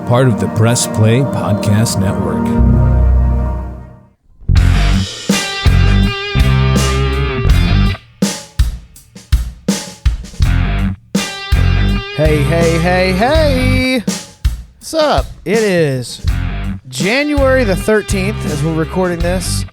part of the Press Play Podcast Network. Hey. What's up? It is January the 13th as we're recording this.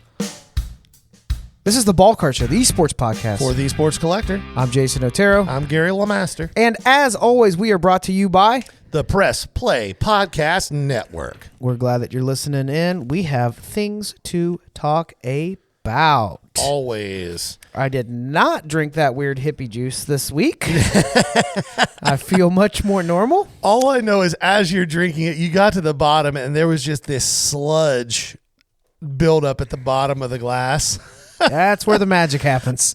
This is the Ball Cart Show, the esports podcast. For the Esports Collector. I'm Jason Otero. I'm Gary Lamaster. And as always, we are brought to you by the Press Play Podcast Network. We're glad that you're listening in. We have things to talk about. Always. I did not drink that weird hippie juice this week. I feel much more normal. All I know is as you're drinking it, you got to the bottom and there was just this sludge build up at the bottom of the glass. That's where the magic happens.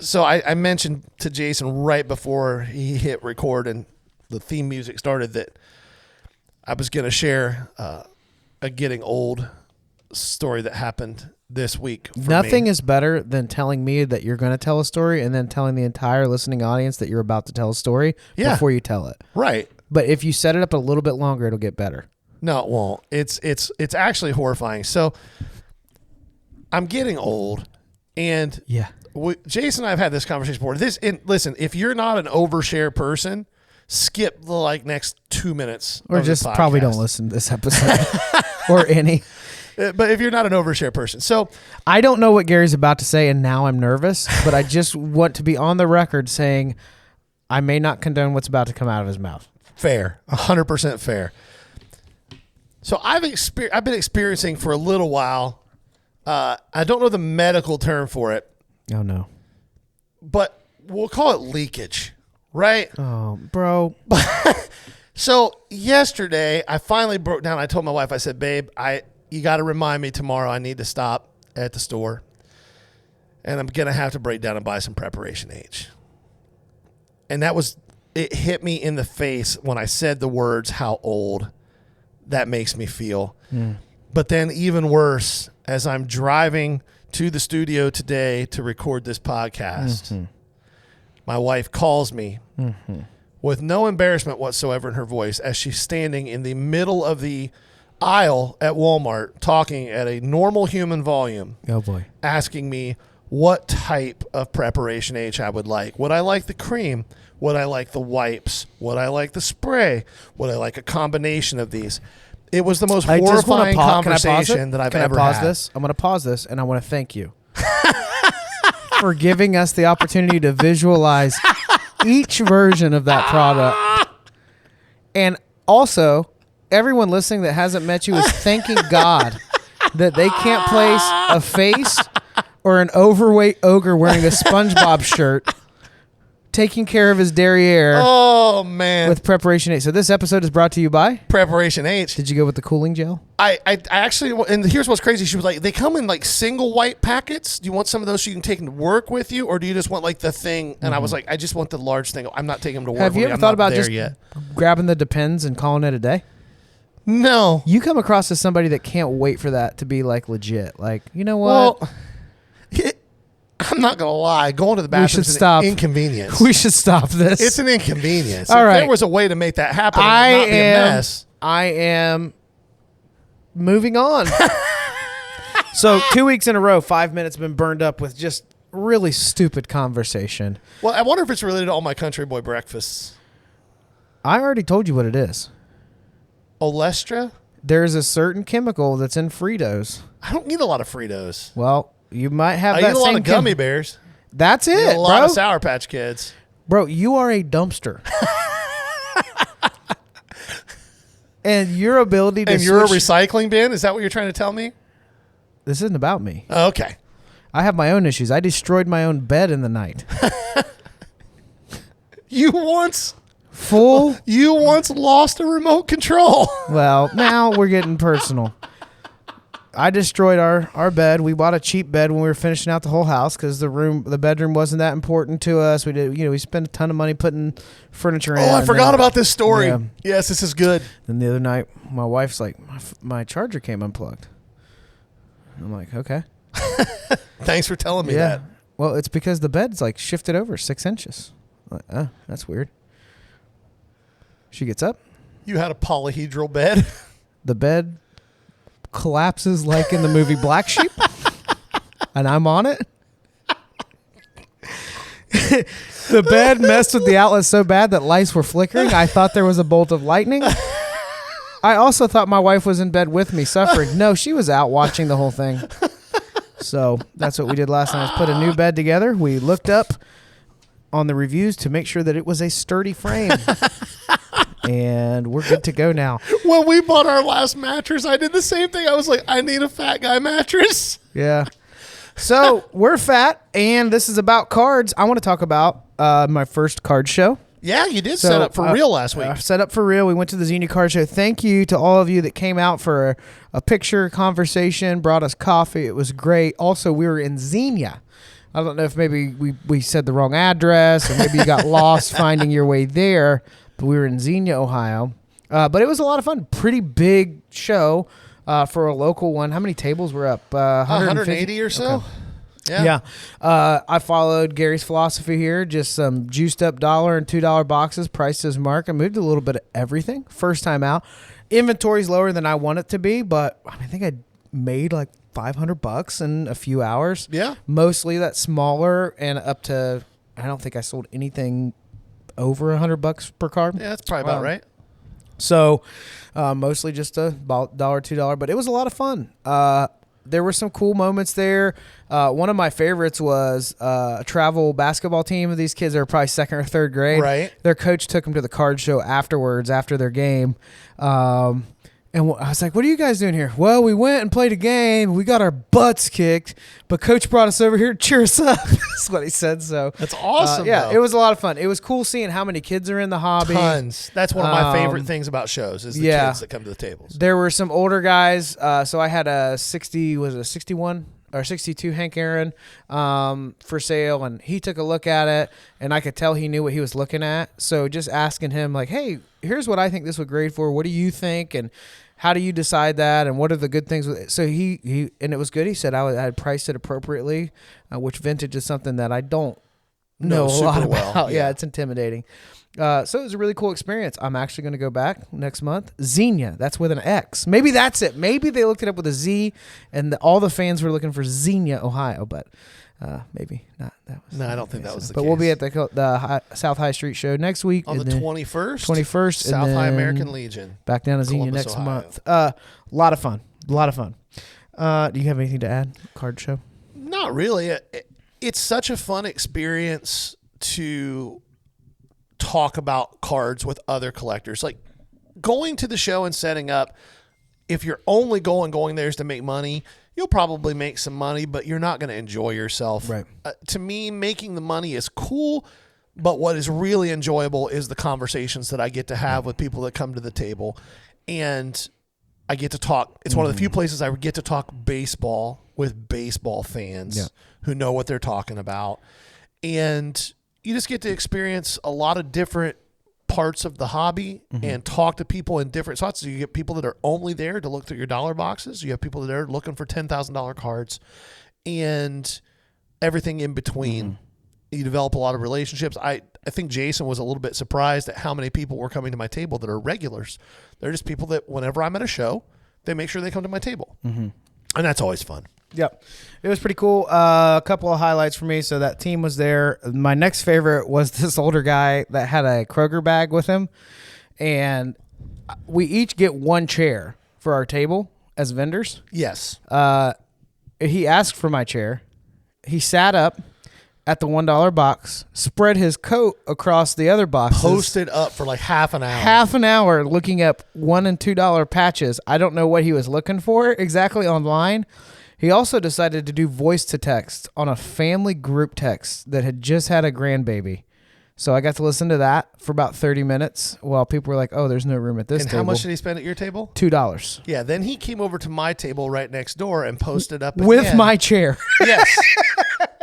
So I mentioned to Jason right before he hit record and the theme music started that I was going to share a getting old story that happened this week. Nothing is better than telling me that you're going to tell a story and then telling the entire listening audience that you're about to tell a story before you tell it. Right. But if you set it up a little bit longer, it'll get better. No, it won't. It's actually horrifying. So I'm getting old, and Jason and I have had this conversation before. Listen, if you're not an overshare person, skip the next 2 minutes. Or just probably don't listen to this episode or any. But if you're not an overshare person. So I don't know what Gary's about to say, and now I'm nervous, but I just want to be on the record saying I may not condone what's about to come out of his mouth. Fair. 100% fair. So I've been experiencing for a little while, I don't know the medical term for it. Oh, no. But we'll call it leakage, right? Oh, bro. So yesterday, I finally broke down. I told my wife, I said, babe, you got to remind me tomorrow I need to stop at the store. And I'm going to have to break down and buy some Preparation H. And it hit me in the face when I said the words, how old that makes me feel. Mm. But then even worse, as I'm driving to the studio today to record this podcast, my wife calls me with no embarrassment whatsoever in her voice as she's standing in the middle of the aisle at Walmart talking at a normal human volume. Oh, boy. Asking me what type of Preparation H I would like. Would I like the cream? Would I like the wipes? Would I like the spray? Would I like a combination of these? It was the most horrifying conversation that I've ever had. I'm going to pause this, and I want to thank you for giving us the opportunity to visualize each version of that product. And also, everyone listening that hasn't met you is thanking God that they can't place a face or an overweight ogre wearing a SpongeBob shirt taking care of his derriere. Oh, man. With Preparation H. So this episode is brought to you by Preparation H. Did you go with the cooling gel? I actually, and here's what's crazy. She was like, they come in single white packets. Do you want some of those so you can take them to work with you? Or do you just want the thing? And I was like, I just want the large thing. I'm not taking them to work with me. Have you ever thought about just grabbing the Depends and calling it a day? No. You come across as somebody that can't wait for that to be legit. You know what? Well, I'm not going to lie. Going to the bathroom is an inconvenience. We should stop this. It's an inconvenience. All right. If there was a way to make that happen and not be a mess. I am moving on. So 2 weeks in a row, 5 minutes been burned up with just really stupid conversation. Well, I wonder if it's related to all my country boy breakfasts. I already told you what it is. Olestra? There's a certain chemical that's in Fritos. I don't need a lot of Fritos. Well, you might have I that eat a lot of gummy bears. That's it, a lot of Sour Patch Kids. Bro, you are a dumpster. And your ability to you're a recycling bin? Is that what you're trying to tell me? This isn't about me. Oh, okay. I have my own issues. I destroyed my own bed in the night. You once lost a remote control. Well, now we're getting personal. I destroyed our bed. We bought a cheap bed when we were finishing out the whole house because the bedroom wasn't that important to us. We spent a ton of money putting furniture in. Oh, I forgot about this story. Yeah. Yes, this is good. Then the other night, my wife's like, my charger came unplugged. I'm like, okay. Thanks for telling me that. Well, it's because the bed's shifted over 6 inches. I'm like, oh, that's weird. She gets up, You had a polyhedral bed. The bed collapses like in the movie Black Sheep, and I'm on it. The bed messed with the outlet so bad that lights were flickering. I thought there was a bolt of lightning. I also thought my wife was in bed with me suffering. No, she was out watching the whole thing. So that's what we did last night, is put a new bed together. We looked up on the reviews to make sure that it was a sturdy frame. And we're good to go now. When we bought our last mattress, I did the same thing. I was like, I need a fat guy mattress. Yeah. So we're fat, and this is about cards. I want to talk about my first card show. Yeah, you did set up for real last week. Set up for real. We went to the Xenia Card Show. Thank you to all of you that came out for a picture conversation, brought us coffee. It was great. Also, we were in Xenia. I don't know if maybe we said the wrong address, or maybe you got lost finding your way there, but we were in Xenia, Ohio. But it was a lot of fun. Pretty big show for a local one. How many tables were up? 180 or so? Okay. Yeah. I followed Gary's philosophy here. Just some juiced up $1 and $2 boxes, priced as mark. I moved a little bit of everything. First time out. Inventory's lower than I want it to be, but I think I made like $500 in a few hours. Yeah. Mostly that smaller and up to, I don't think I sold anything over $100 per card. Yeah, that's probably about right. So mostly just about $1, $2, but it was a lot of fun. There were some cool moments there. One of my favorites was a travel basketball team. These kids are probably second or third grade. Right. Their coach took them to the card show afterwards, after their game. And I was like, what are you guys doing here? Well, we went and played a game. We got our butts kicked, but coach brought us over here to cheer us up. That's what he said. So that's awesome. Yeah, though. it was a lot of fun. It was cool seeing how many kids are in the hobby. Tons. That's one of my favorite things about shows is the kids that come to the tables. There were some older guys. So I had a 61 or 62 Hank Aaron for sale, and he took a look at it, and I could tell he knew what he was looking at. So just asking him like, hey, here's what I think this would grade for. What do you think? And how do you decide that? And what are the good things with it? So he and it was good. He said I had priced it appropriately, which vintage is something that I don't know a lot about. Well. Yeah, it's intimidating. So it was a really cool experience. I'm actually going to go back next month. Xenia, that's with an X. Maybe that's it. Maybe they looked it up with a Z, and all the fans were looking for Xenia, Ohio, but maybe not. No, I don't think that was the case. But we'll be at the South High Street show next week. On the 21st? 21st. South High American Legion. Back down to Xenia Columbus, next Ohio. month. A lot of fun. A lot of fun. Do you have anything to add? Card show? Not really. It's such a fun experience to talk about cards with other collectors. Like going to the show and setting up, if you're only going there is to make money, you'll probably make some money, but you're not going to enjoy yourself. Right. To me, making the money is cool, but what is really enjoyable is the conversations that I get to have with people that come to the table. And I get to talk. It's one of the few places I get to talk baseball with baseball fans who know what they're talking about. And you just get to experience a lot of different parts of the hobby and talk to people in different spots. So you get people that are only there to look through your dollar boxes. You have people that are looking for $10,000 cards and everything in between. You develop a lot of relationships. I think Jason was a little bit surprised at how many people were coming to my table that are regulars. They're just people that whenever I'm at a show, they make sure they come to my table. And that's always fun. Yep. It was pretty cool. A couple of highlights for me. So that team was there. My next favorite was this older guy that had a Kroger bag with him. And we each get one chair for our table as vendors. Yes. He asked for my chair. He sat up at the $1 box, spread his coat across the other boxes. Posted up for like half an hour. Half an hour looking up $1 and $2 patches. I don't know what he was looking for exactly online. He also decided to do voice to text on a family group text that had just had a grandbaby. So I got to listen to that for about 30 minutes while people were like, oh, there's no room at this table. And how much did he spend at your table? $2. Yeah, then he came over to my table right next door and posted up again. With my chair. Yes.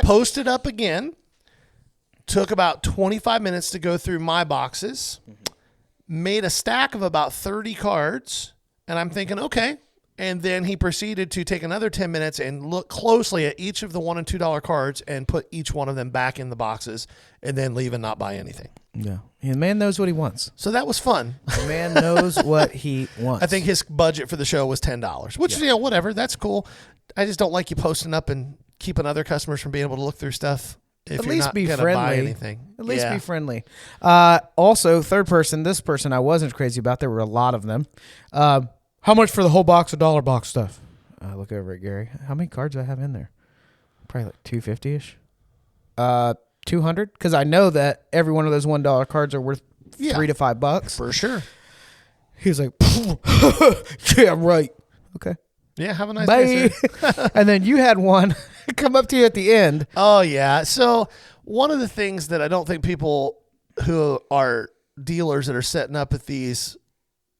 Posted up again. Took about 25 minutes to go through my boxes. Made a stack of about 30 cards. And I'm thinking, okay. And then he proceeded to take another 10 minutes and look closely at each of the $1 and $2 cards and put each one of them back in the boxes and then leave and not buy anything. Yeah. The man knows what he wants. So that was fun. The man knows what he wants. I think his budget for the show was $10, which, whatever. That's cool. I just don't like you posting up and keeping other customers from being able to look through stuff if at you're least not be going to friendly. buy anything. At least be friendly. Also, third person, this person I wasn't crazy about. There were a lot of them. How much for the whole box of dollar box stuff? I look over at Gary. How many cards do I have in there? Probably like 250-ish. 200? Because I know that every one of those $1 cards are worth $3 to $5. For sure. He was like, yeah, right. Okay. Yeah, have a nice Bye. day, sir. And then you had one come up to you at the end. Oh, yeah. So one of the things that I don't think people who are dealers that are setting up at these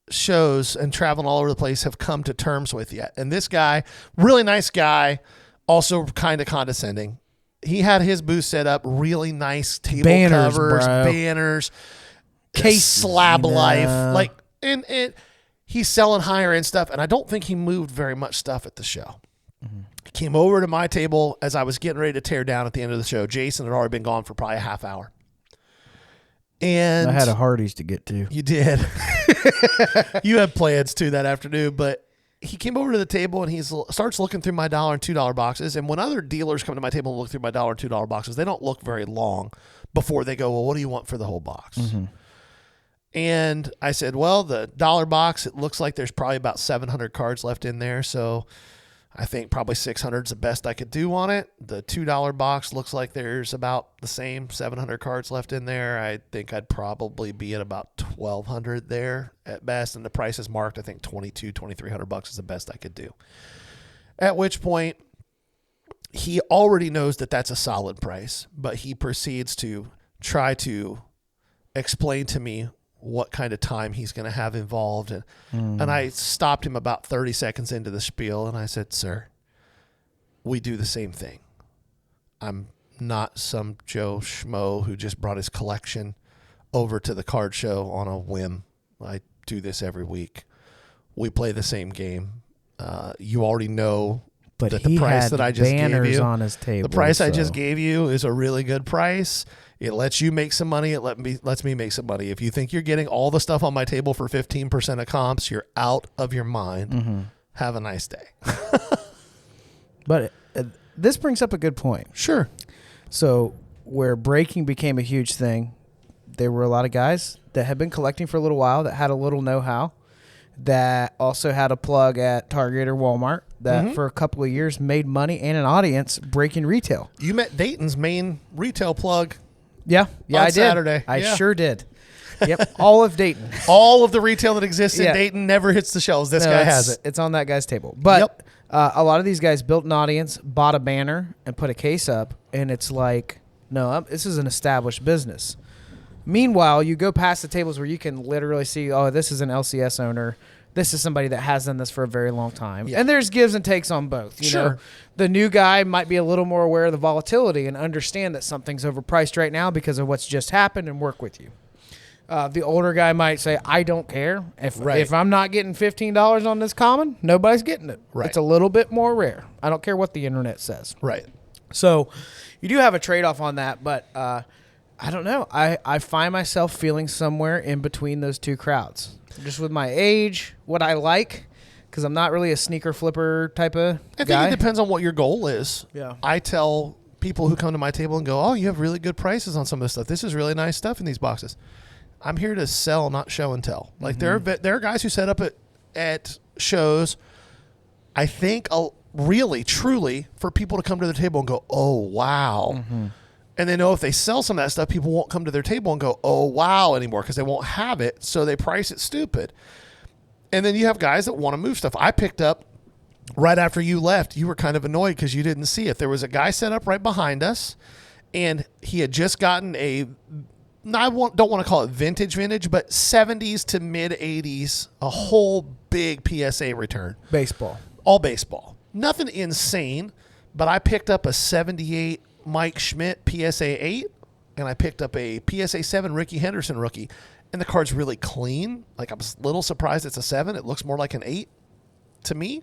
shows and traveling all over the place have come to terms with yet. And this guy, really nice guy, also kind of condescending. He had his booth set up, really nice table Banners, covers, bro. Banners, Cases, slab you know. life. Like, and he's selling higher end stuff. And I don't think he moved very much stuff at the show. Mm-hmm. He came over to my table as I was getting ready to tear down at the end of the show. Jason had already been gone for probably a half hour. And I had a Hardee's to get to. You did. You had plans too that afternoon, but he came over to the table and he starts looking through my $1 and $2 boxes. And when other dealers come to my table and look through my $1 and $2 boxes, they don't look very long before they go, well, what do you want for the whole box? Mm-hmm. And I said, well, the $1 box, it looks like there's probably about 700 cards left in there. So I think probably 600 is the best I could do on it. The $2 box looks like there's about the same 700 cards left in there. I think I'd probably be at about 1,200 there at best. And the price is marked, I think $2,300 is the best I could do. At which point he already knows that that's a solid price, but he proceeds to try to explain to me what kind of time he's going to have involved. And I stopped him about 30 seconds into the spiel and I said, sir, we do the same thing. I'm not some Joe Schmo who just brought his collection over to the card show on a whim. I do this every week. We play the same game. You already know But that the price that I just gave you, on his table. the price I just gave you is a really good price. It lets you make some money. It lets me make some money. If you think you're getting all the stuff on my table for 15% of comps, you're out of your mind. Mm-hmm. Have a nice day. But this brings up a good point. Sure. So where breaking became a huge thing, there were a lot of guys that had been collecting for a little while that had a little know-how, that also had a plug at Target or Walmart, that for a couple of years made money and an audience breaking retail. You met Dayton's main retail plug. Yeah, on I did. Saturday. I Yeah. sure did. Yep, all of Dayton. All of the retail that exists in Yeah. Dayton never hits the shelves. This guy has it. It's on that guy's table. But Yep. a lot of these guys built an audience, bought a banner, and put a case up, and it's like, no, this is an established business. Meanwhile, you go past the tables where you can literally see, oh, this is an LCS owner. This is somebody that has done this for a very long time. Yeah. And there's gives and takes on both. You know, Sure. the new guy might be a little more aware of the volatility and understand that something's overpriced right now because of what's just happened and work with you. The older guy might say, I don't care. If I'm not getting $15 on this common, nobody's getting it. Right. It's a little bit more rare. I don't care what the internet says. Right. So you do have a trade-off on that, but I don't know. I find myself feeling somewhere in between those two crowds. Just with my age, what I like, because I'm not really a sneaker flipper type of I guy. think it depends on what your goal is. Yeah. I tell people who come to my table and go, oh, you have really good prices on some of this stuff. This is really nice stuff in these boxes. I'm here to sell, not show and tell. Like there are guys who set up at shows, I think really, truly, for people to come to the table and go, oh, wow. Mm-hmm. And they know if they sell some of that stuff, people won't come to their table and go, oh, wow, anymore because they won't have it. So they price it stupid. And then you have guys that want to move stuff. I picked up right after you left. You were kind of annoyed because you didn't see it. There was a guy set up right behind us, and he had just gotten don't want to call it vintage, but 70s to mid 80s, a whole big PSA return. Baseball. All baseball. Nothing insane, but I picked up a 78 Mike Schmidt PSA 8, and I picked up a PSA 7 Ricky Henderson rookie, and the card's really clean. Like, I was a little surprised it's a 7. It looks more like an 8 to me.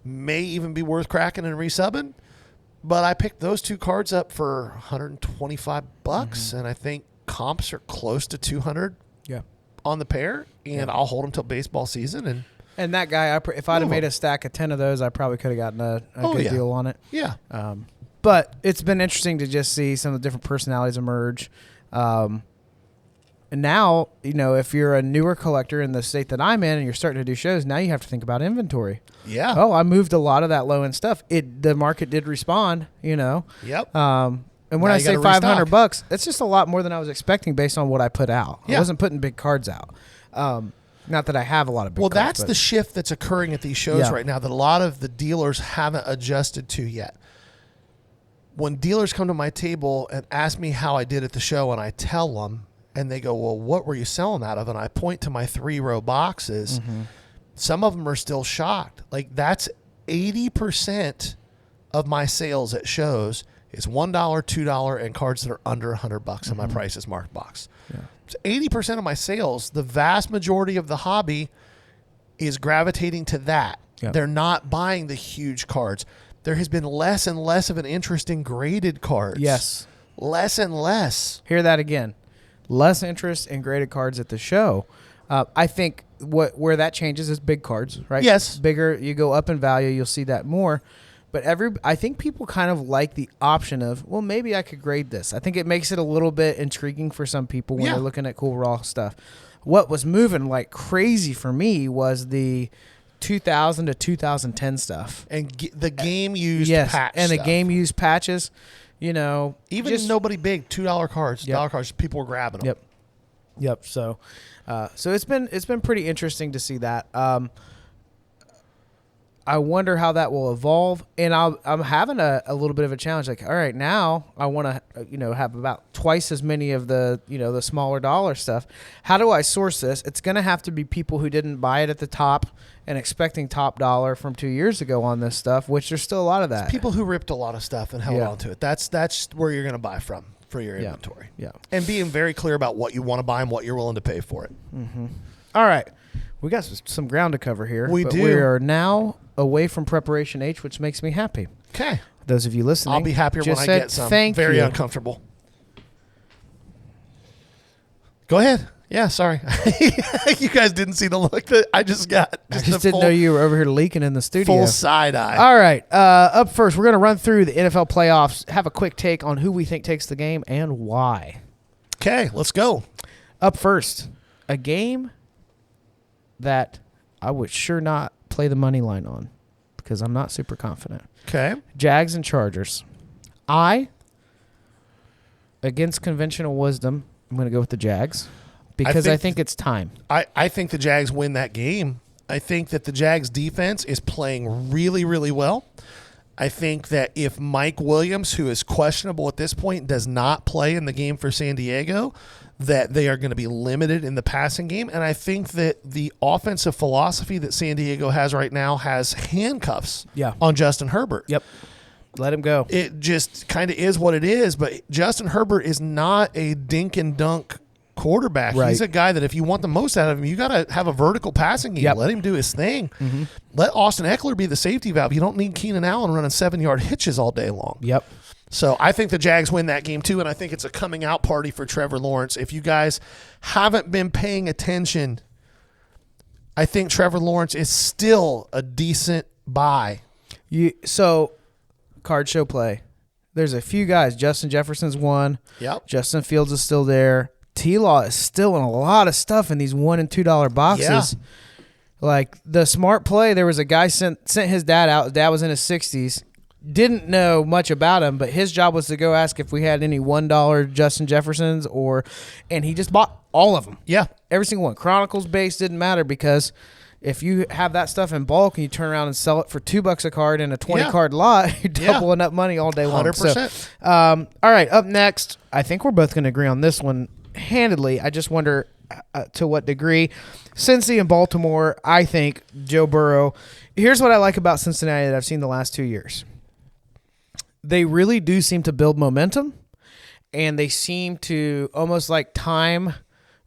may even be worth cracking and resubbing. But I picked those 2 cards up for $125, and I think comps are close to 200 on the pair, and I'll hold them till baseball season. And that guy, if I'd have made a stack of 10 of those, I probably could have gotten a good deal on it. Yeah. But it's been interesting to just see some of the different personalities emerge. And now, if you're a newer collector in the state that I'm in and you're starting to do shows, now you have to think about inventory. Yeah. Oh, I moved a lot of that low-end stuff. The market did respond, Yep. And when I say $500, it's just a lot more than I was expecting based on what I put out. I wasn't putting big cards out. Not that I have a lot of big cards. Well, that's the shift that's occurring at these shows right now that a lot of the dealers haven't adjusted to yet. When dealers come to my table and ask me how I did at the show, and I tell them, and they go, well, what were you selling out of? And I point to my 3-row boxes. Some of them are still shocked. Like, that's 80% of my sales at shows is $1, $2, and cards that are under $100 in my prices marked box. Yeah. So 80% of my sales, the vast majority of the hobby is gravitating to that. Yep. They're not buying the huge cards. There has been less and less of an interest in graded cards. Yes. Less and less. Hear that again. Less interest in graded cards at the show. I think where that changes is big cards, right? Yes. Bigger, you go up in value, you'll see that more. But I think people kind of like the option of, well, maybe I could grade this. I think it makes it a little bit intriguing for some people when they're looking at cool raw stuff. What was moving like crazy for me was the 2000 to 2010 stuff. And the game-used patch and stuff. the game-used patches, Even nobody big, $2 cards, $1 cards, people were grabbing them. Yep. So it's been pretty interesting to see that. I wonder how that will evolve, and I'm having a little bit of a challenge. Like, all right, now I want to have about twice as many of the the smaller dollar stuff. How do I source this? It's going to have to be people who didn't buy it at the top and expecting top dollar from 2 years ago on this stuff, which there's still a lot of that. It's people who ripped a lot of stuff and held on to it. That's where you're going to buy from for your inventory. Yeah, and being very clear about what you want to buy and what you're willing to pay for it. All right, we got some ground to cover here. We do. We are now away from Preparation H, which makes me happy. Okay. Those of you listening, I'll be happier when I get some. Very uncomfortable. Go ahead. Yeah, sorry. You guys didn't see the look that I just got. I just didn't know you were over here leaking in the studio. Full side eye. All right. Up first, we're going to run through the NFL playoffs, have a quick take on who we think takes the game and why. Okay, let's go. Up first, a game that I would sure not play the money line on because I'm not super confident. Okay. Jags and Chargers. Against conventional wisdom, I'm going to go with the Jags because I think it's time. I think the Jags win that game. I think that the Jags defense is playing really, really well. I think that if Mike Williams, who is questionable at this point, does not play in the game for San Diego, that they are going to be limited in the passing game. And I think that the offensive philosophy that San Diego has right now has handcuffs on Justin Herbert. Yep. Let him go. It just kind of is what it is. But Justin Herbert is not a dink and dunk quarterback. Right. He's a guy that if you want the most out of him, you got to have a vertical passing game. Let him do his thing. Let Austin Eckler be the safety valve. You don't need Keenan Allen running 7-yard hitches all day long. Yep. So I think the Jags win that game too, and I think it's a coming out party for Trevor Lawrence. If you guys haven't been paying attention, I think Trevor Lawrence is still a decent buy. So, card show play. There's a few guys. Justin Jefferson's one. Yep. Justin Fields is still there. T-Law is still in a lot of stuff in these $1 and $2 boxes. Yeah. Like the smart play, there was a guy sent his dad out. His dad was in his 60s. Didn't know much about him, but his job was to go ask if we had any $1 Justin Jeffersons and he just bought all of them. Yeah. Every single one. Chronicles base didn't matter because if you have that stuff in bulk and you turn around and sell it for $2 a card in a 20-card lot, you're doubling up money all day long. 100%. So, all right, up next, I think we're both going to agree on this one handedly. I just wonder to what degree. Cincy and Baltimore, I think Joe Burrow. Here's what I like about Cincinnati that I've seen the last 2 years. They really do seem to build momentum, and they seem to almost like time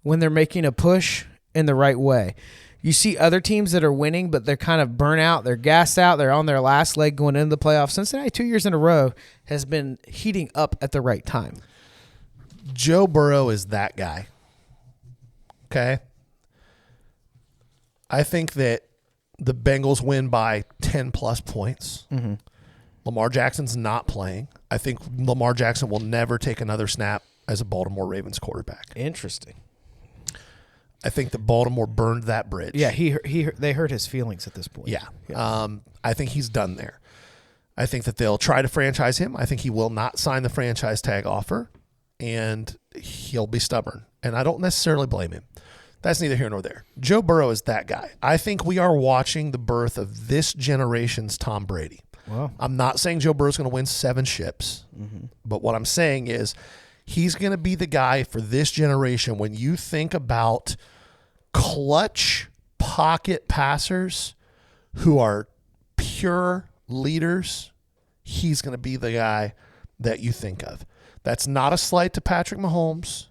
when they're making a push in the right way. you see other teams that are winning, but they're kind of burnt out. They're gassed out. They're on their last leg going into the playoffs. Cincinnati, 2 years in a row, has been heating up at the right time. Joe Burrow is that guy. Okay? I think that the Bengals win by 10-plus points. Mm-hmm. Lamar Jackson's not playing. I think Lamar Jackson will never take another snap as a Baltimore Ravens quarterback. Interesting. I think that Baltimore burned that bridge. Yeah, they hurt his feelings at this point. Yeah. I think he's done there. I think that they'll try to franchise him. I think he will not sign the franchise tag offer, and he'll be stubborn. And I don't necessarily blame him. That's neither here nor there. Joe Burrow is that guy. I think we are watching the birth of this generation's Tom Brady. Wow. I'm not saying Joe Burrow's going to win 7 ships, but what I'm saying is he's going to be the guy for this generation. When you think about clutch pocket passers who are pure leaders, he's going to be the guy that you think of. That's not a slight to Patrick Mahomes.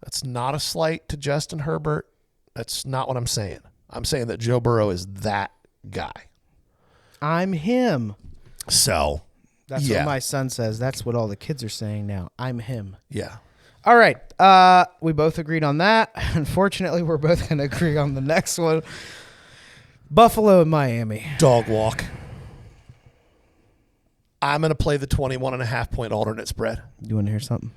That's not a slight to Justin Herbert. That's not what I'm saying. I'm saying that Joe Burrow is that guy. I'm him. So, That's what my son says. That's what all the kids are saying now. I'm him. Yeah. All right. We both agreed on that. Unfortunately, we're both going to agree on the next one. Buffalo and Miami. Dog walk. I'm going to play the 21.5-point alternate spread. You want to hear something?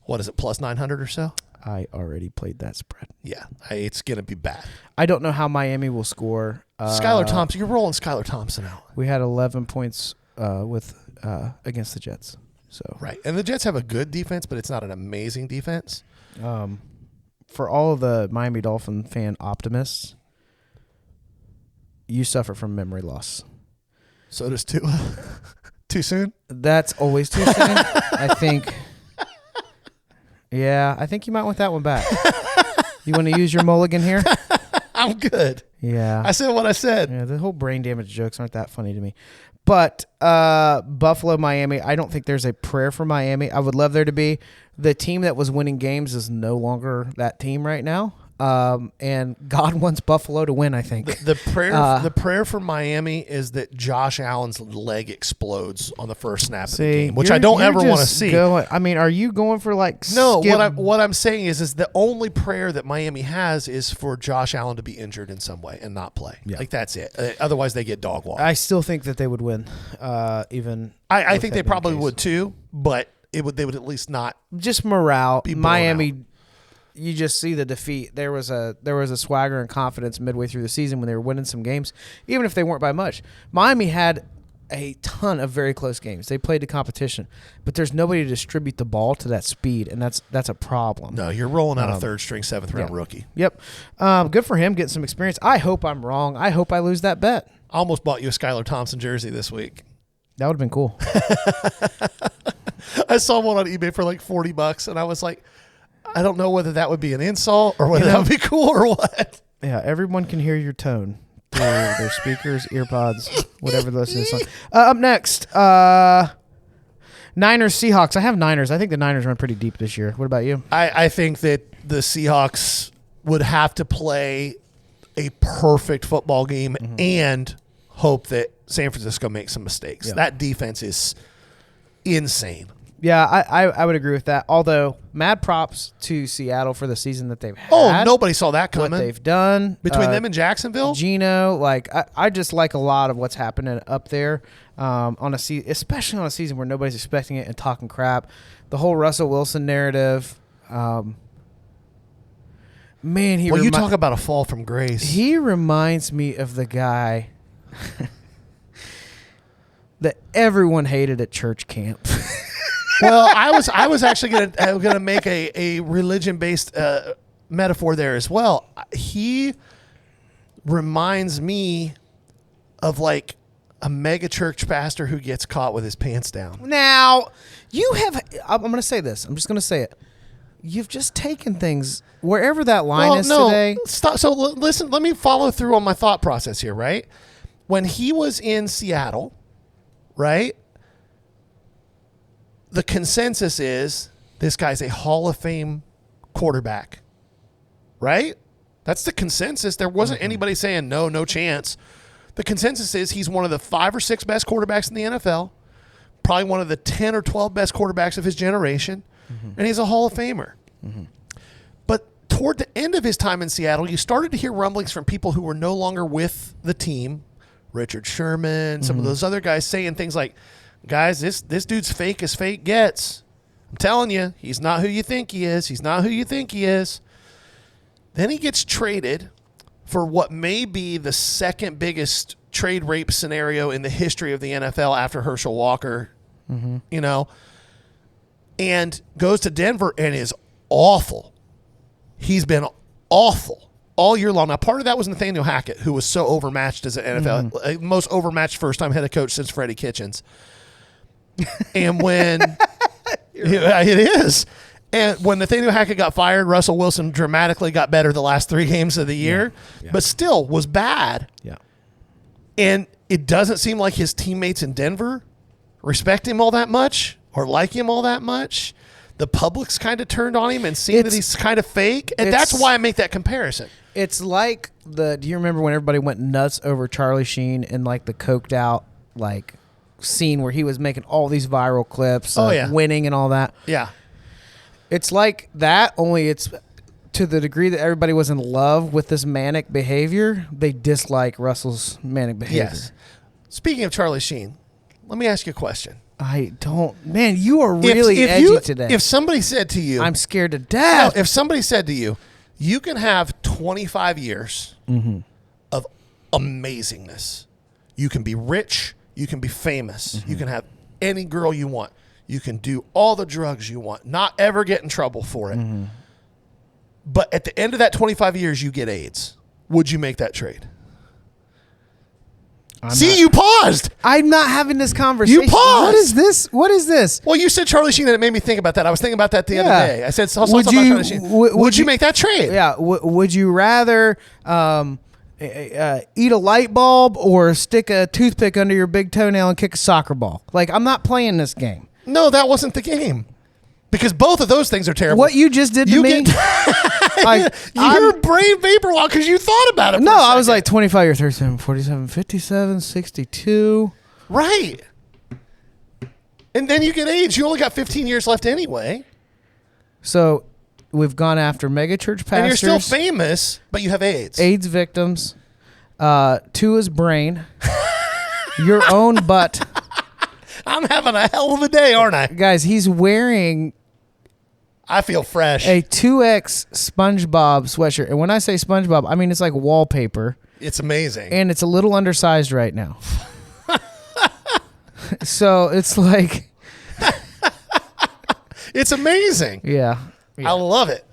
What is it, plus 900 or so? I already played that spread. Yeah, it's going to be bad. I don't know how Miami will score. Skylar Thompson, you're rolling Skylar Thompson out. We had 11 points against the Jets. So right, and the Jets have a good defense, but it's not an amazing defense. For all of the Miami Dolphin fan optimists, you suffer from memory loss. So does Tua. Too soon? That's always too soon. I think. Yeah, I think you might want that one back. You want to use your mulligan here? I'm good. Yeah. I said what I said. Yeah, the whole brain damage jokes aren't that funny to me. But Buffalo, Miami, I don't think there's a prayer for Miami. I would love there to be. The team that was winning games is no longer that team right now. And God wants Buffalo to win, I think. The prayer for Miami is that Josh Allen's leg explodes on the first snap of the game, which I don't ever want to see. Are you going for no? What I'm saying is the only prayer that Miami has is for Josh Allen to be injured in some way and not play. Yeah. That's it. Otherwise, they get dog walked. I still think that they would win. I think they probably would too, but they would at least not just morale. Miami. Out. You just see the defeat. There was a swagger and confidence midway through the season when they were winning some games, even if they weren't by much. Miami had a ton of very close games. They played the competition, but there's nobody to distribute the ball to that speed, and that's a problem. No, you're rolling out a third-string, seventh-round rookie. Yep. Good for him getting some experience. I hope I'm wrong. I hope I lose that bet. I almost bought you a Skylar Thompson jersey this week. That would have been cool. I saw one on eBay for like $40, and I was like, I don't know whether that would be an insult or whether that would be cool or what. Yeah, everyone can hear your tone through their speakers, earpods, whatever this is. Up next, Niners, Seahawks. I have Niners. I think the Niners run pretty deep this year. What about you? I think that the Seahawks would have to play a perfect football game and hope that San Francisco makes some mistakes. Yeah. That defense is insane. Yeah, I would agree with that. Although, mad props to Seattle for the season that they've had. Oh, nobody saw that coming. What they've done. Between them and Jacksonville? Geno, I just like a lot of what's happening up there especially on a season where nobody's expecting it and talking crap. The whole Russell Wilson narrative. Man, you talk about a fall from grace. He reminds me of the guy that everyone hated at church camp. Well, I was actually gonna make a religion based metaphor there as well. He reminds me of like a mega church pastor who gets caught with his pants down. Now, I'm going to say this. I'm just going to say it. You've just taken things wherever that line is today. Stop. So listen, let me follow through on my thought process here, right? When he was in Seattle, right? The consensus is this guy's a Hall of Fame quarterback, right? That's the consensus. There wasn't anybody saying no chance. The consensus is he's one of the 5 or 6 best quarterbacks in the NFL, probably one of the 10 or 12 best quarterbacks of his generation, and he's a Hall of Famer. But toward the end of his time in Seattle, you started to hear rumblings from people who were no longer with the team, Richard Sherman, some of those other guys saying things like, guys, this dude's fake as fake gets. I'm telling you, he's not who you think he is. He's not who you think he is. Then he gets traded for what may be the second biggest trade rape scenario in the history of the NFL after Herschel Walker, you know, and goes to Denver and is awful. He's been awful all year long. Now, part of that was Nathaniel Hackett, who was so overmatched as an NFL, most overmatched first-time head coach since Freddie Kitchens. And when it is. And when Nathaniel Hackett got fired, Russell Wilson dramatically got better the last 3 games of the year, but still was bad. Yeah. And it doesn't seem like his teammates in Denver respect him all that much or like him all that much. The public's kind of turned on him and seen that he's kind of fake. And that's why I make that comparison. It's like do you remember when everybody went nuts over Charlie Sheen and like the coked out like scene where he was making all these viral clips of winning and all that? Yeah. It's like that, only it's to the degree that everybody was in love with this manic behavior, they dislike Russell's manic behavior. Yes. Speaking of Charlie Sheen, let me ask you a question. I don't, man, you are really edgy today. If somebody said to you, I'm scared to death. No, if somebody said to you, you can have 25 years of amazingness. You can be rich. You can be famous. You can have any girl you want. You can do all the drugs you want, not ever get in trouble for it. But at the end of that 25 years, you get AIDS. Would you make that trade? You paused. I'm not having this conversation. You paused. What is this? Well, you said Charlie Sheen, and it made me think about that. I was thinking about that the other day. I said, would Charlie Sheen. Would you make that trade? Yeah. Would you rather eat a light bulb or stick a toothpick under your big toenail and kick a soccer ball? Like, I'm not playing this game. No, that wasn't the game. Because both of those things are terrible. What you just did to me. You're brave vapor walk because you thought about it. No, I was like 25 or 37, 47, 57, 62. Right. And then you get AIDS. You only got 15 years left anyway. So we've gone after megachurch pastors. And you're still famous, but you have AIDS. AIDS victims. Tua's brain. Your own butt. I'm having a hell of a day, aren't I? Guys, he's wearing... I feel fresh. A 2X SpongeBob sweatshirt. And when I say SpongeBob, I mean it's like wallpaper. It's amazing. And it's a little undersized right now. So it's like... It's amazing. Yeah. I love it.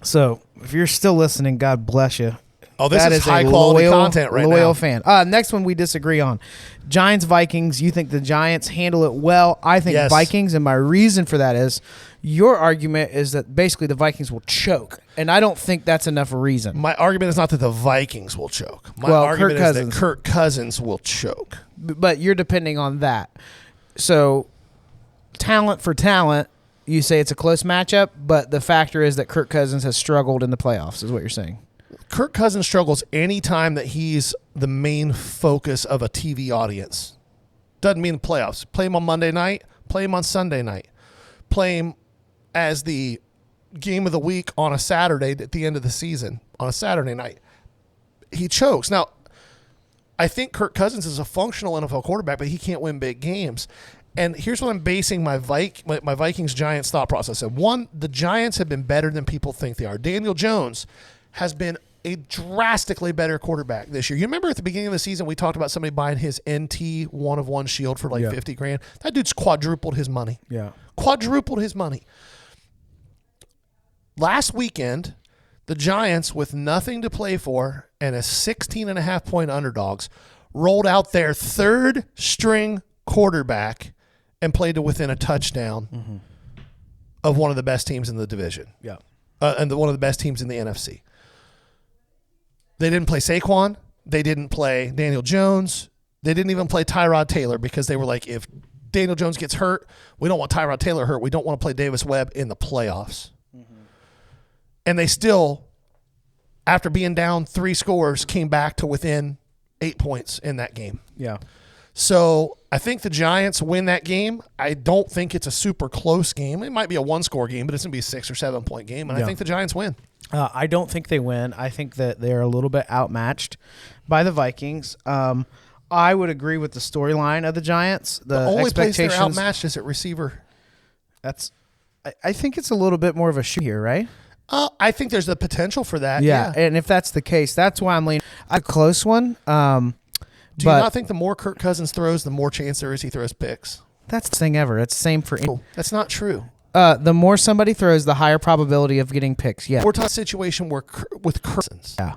So if you're still listening, God bless you. Oh, this is high quality content right now. Loyal fan. Next one we disagree on. Giants, Vikings. You think the Giants handle it well. I think Vikings, and my reason for that is your argument is that basically the Vikings will choke, and I don't think that's enough reason. My argument is not that the Vikings will choke. My argument is that Kirk Cousins will choke. But you're depending on that. So talent for talent, you say it's a close matchup, but the factor is that Kirk Cousins has struggled in the playoffs, is what you're saying. Kirk Cousins struggles any time that he's the main focus of a TV audience. Doesn't mean the playoffs. Play him on Monday night. Play him on Sunday night. Play him as the game of the week on a Saturday at the end of the season, on a Saturday night. He chokes. Now, I think Kirk Cousins is a functional NFL quarterback, but he can't win big games. And here's what I'm basing my Vikings-Giants thought process on. One, the Giants have been better than people think they are. Daniel Jones has been a drastically better quarterback this year. You remember at the beginning of the season, we talked about somebody buying his NT 1-of-1 shield for like 50 grand. That dude's quadrupled his money. Yeah. Quadrupled his money. Last weekend, the Giants, with nothing to play for and as 16.5-point underdogs, rolled out their third string quarterback and played to within a touchdown of one of the best teams in the division. Yeah. And one of the best teams in the NFC. They didn't play Saquon. They didn't play Daniel Jones. They didn't even play Tyrod Taylor because they were like, if Daniel Jones gets hurt, we don't want Tyrod Taylor hurt. We don't want to play Davis Webb in the playoffs. And they still after being down 3 scores, came back to within 8 points in that game. Yeah. So I think the Giants win that game. I don't think it's a super close game. It might be a 1-score game, but it's going to be a 6 or 7 point game, and I think the Giants win. I don't think they win. I think that they're a little bit outmatched by the Vikings. I would agree with the storyline of the Giants. The only place they're expectations. outmatched is at receiver. I think it's a little bit more of a shoe here, right? I think there's the potential for that. Yeah, and if that's the case, that's why I'm leaning a close one. Do you not think the more Kirk Cousins throws, the more chance there is he throws picks? That's the thing ever. It's the same for. That's not true. The more somebody throws, the higher probability of getting picks. Yeah. We're talking a situation where with Cousins. Yeah.